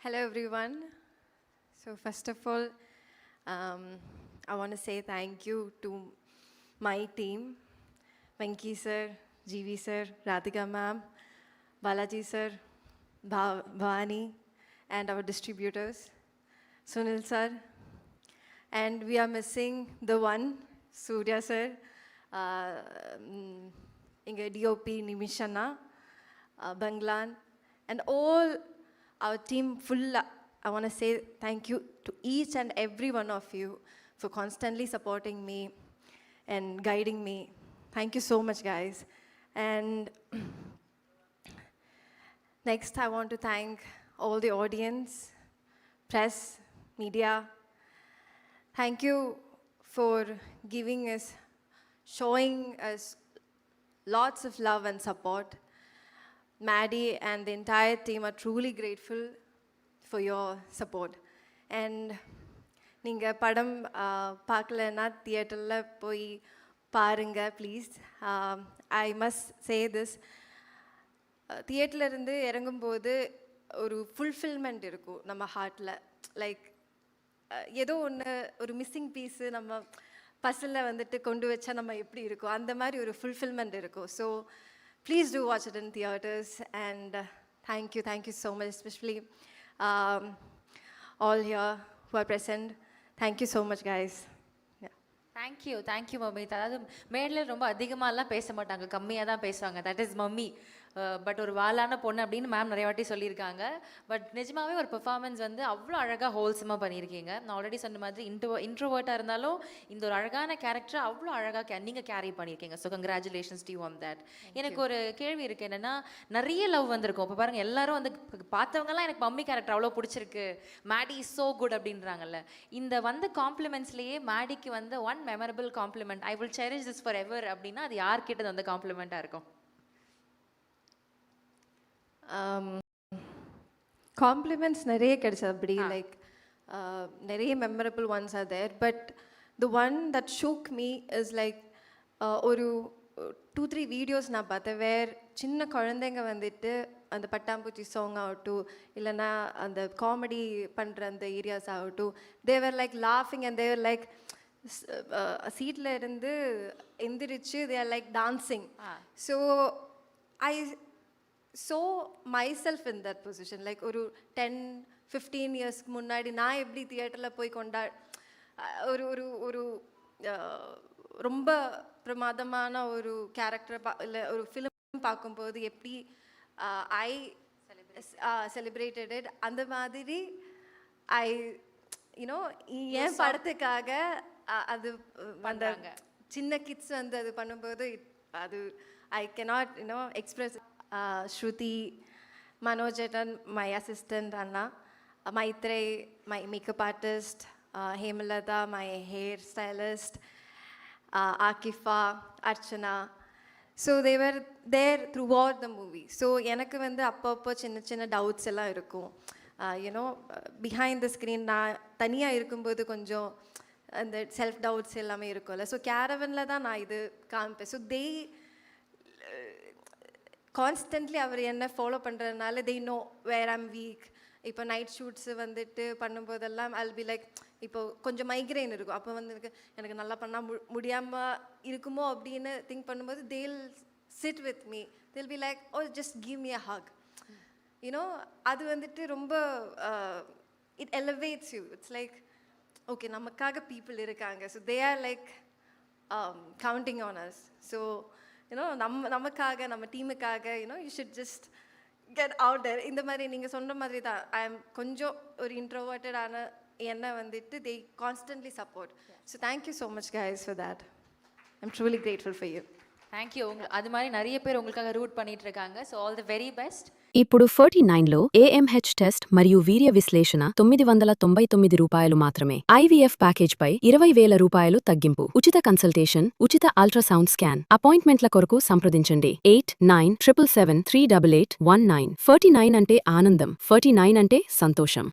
Hello everyone. So first of all, I want to say thank you to my team, Venki sir, GV sir, Radhika ma'am, Balaji sir, Bhavani, and our distributors, Sunil sir. And we are missing the one, Surya sir, Inga DOP Nimishana, Banglan, and all our team full. I want to say thank you to each and every one of you for constantly supporting me and guiding me. Thank you so much, guys. And next, I want to thank all the audience, press, media. Thank you for giving us, showing us lots of love and support. Maddie and the entire team are truly grateful for your support. And நீங்க படம் பார்க்கலன்னா தியேட்டரில் போய் பாருங்க please. I must say this, தியேட்டர்லேருந்து இறங்கும்போது ஒரு fulfilment இருக்கும் நம்ம ஹார்ட்டில். லைக் ஏதோ ஒன்று ஒரு மிஸ்ஸிங் பீஸு நம்ம பஸ்ஸில் வந்துட்டு கொண்டு வச்சா நம்ம எப்படி இருக்கும், அந்த மாதிரி ஒரு ஃபுல்ஃபில்மெண்ட் இருக்கும். So please do watch it in theaters, and thank you so much, especially all here who are present. Thank you so much, guys. Thank you mummy. அதாவது மேடையில் ரொம்ப அதிகமாகலாம் பேச மாட்டாங்க, கம்மியாக தான் பேசுவாங்க. That is mummy. பட் ஒரு வாலான பொண்ணு அப்படின்னு மேம் நிறைய வாட்டி சொல்லியிருக்காங்க. பட் நிஜமாவே ஒரு பெர்ஃபார்மன்ஸ் வந்து அவ்வளோ அழகாக ஹோல்சமாக பண்ணியிருக்கீங்க. நான் ஆல்ரெடி சொன்ன மாதிரி இன்ட்ரோவர்ட்டாக இருந்தாலும் இந்த ஒரு அழகான கேரக்டரை அவ்வளோ அழகாக நீங்கள் கேரி பண்ணியிருக்கீங்க. So congratulations to you on that. எனக்கு ஒரு கேள்வி இருக்குது, என்னென்னா நிறைய லவ் வந்திருக்கும். இப்போ பாருங்கள், எல்லாரும் வந்து பார்த்தவங்கலாம் எனக்கு மம்மி கேரக்டர் அவ்வளோ பிடிச்சிருக்கு, மேடி இஸ் ஸோ குட் அப்படின்றாங்கல்ல. இந்த வந்து காம்ப்ளிமெண்ட்ஸ்லேயே மேடிக்கு வந்து one memorable compliment, I will cherish this forever அப்படின்னா அது யார்கிட்ட வந்து காம்ப்ளிமெண்ட்டாக இருக்கும்? காம்ப்ளிமெண்ட்ஸ் நிறைய கிடைச்சது அப்படி. லைக் நிறைய memorable ones are there, but the one that shook me is like ஒரு 2-3 வீடியோஸ் நான் பார்த்தேன். சின்ன குழந்தைங்க வந்துட்டு அந்த பட்டாம்பூச்சி சாங் ஆகட்டும், இல்லைன்னா அந்த காமெடி பண்ணுற அந்த ஏரியாஸ் ஆகட்டும், தேவர் லைக் லாஃபிங் அண்ட் தேவர் லைக் சீட்டில் இருந்து எந்திரிச்சு தே are like dancing. So I saw myself in that position. Like ஒரு 10-15 இயர்ஸ்க்கு முன்னாடி நான் எப்படி தியேட்டரில் போய் ஒரு ஒரு ஒரு ரொம்ப பிரமாதமான ஒரு கேரக்டரை இல்லை ஒரு ஃபிலிம் பார்க்கும்போது எப்படி ஐ செலிப்ரேட்டட் இட், அந்த மாதிரி ஐ யூனோ என் படத்துக்காக அது அந்த சின்ன கிட்ஸ் வந்து அது பண்ணும்போது அது ஐ cannot express. Shruti, Manojetan, my assistant Anna, Maitrey, my makeup artist, Hemalata, my hair stylist, Akifa, Archana. So they were there throughout the movie. So எனக்கு வந்து அப்பப்போ சின்ன டவுட்ஸ் எல்லாம் இருக்கும். பிஹைண்ட் த ஸ்க்ரீன் நான் தனியாக இருக்கும்போது கொஞ்சம் அந்த செல்ஃப் டவுட்ஸ் எல்லாமே இருக்கும்ல. ஸோ கேரவனில் தான் நான் இது காமிப்பேன். ஸோ கான்ஸ்டன்ட்லி அவர் என்ன ஃபாலோ பண்ணுறதுனால they know where I'm weak. இப்போ நைட் ஷூட்ஸு வந்துட்டு பண்ணும்போதெல்லாம் ஐல் பி லைக், இப்போ கொஞ்சம் மைக்ரைன் இருக்கும், அப்போ வந்து எனக்கு நல்லா பண்ணால் முடியாமல் இருக்குமோ அப்படின்னு திங்க் பண்ணும்போது they'll sit with me, they'll be like oh just give me a hug. அது வந்துட்டு ரொம்ப it elevates you. It's like okay, நமக்காக பீப்புள் இருக்காங்க. So they are like counting on us. So நமக்காக நம்ம டீமுக்காக you should just get out there. இந்த மாதிரி நீங்கள் சொன்ன மாதிரி தான் ஐ எம் கொஞ்சம் ஒரு இன்ட்ரோவர்ட்டடான என்னை வந்துட்டு they constantly support. So thank you so much guys for that. I am truly grateful for you. Thank you. அது மாதிரி நிறைய பேர் உங்களுக்காக ரூட் பண்ணிட்டு இருக்காங்க. So all the very best. ఇప్పుడు 49లో AMH టెస్ట్ మరియు వీర్య విశ్లేషణ ₹999 మాత్రమే. IVF ప్యాకేజ్ పై ₹20,000 తగ్గింపు. ఉచిత కన్సల్టేషన్, ఉచిత అల్ట్రాసౌండ్ స్కాన్. అపాయింట్మెంట్ల కొరకు సంప్రదించండి 8977738819. 49 అంటే ఆనందం, 49 అంటే సంతోషం.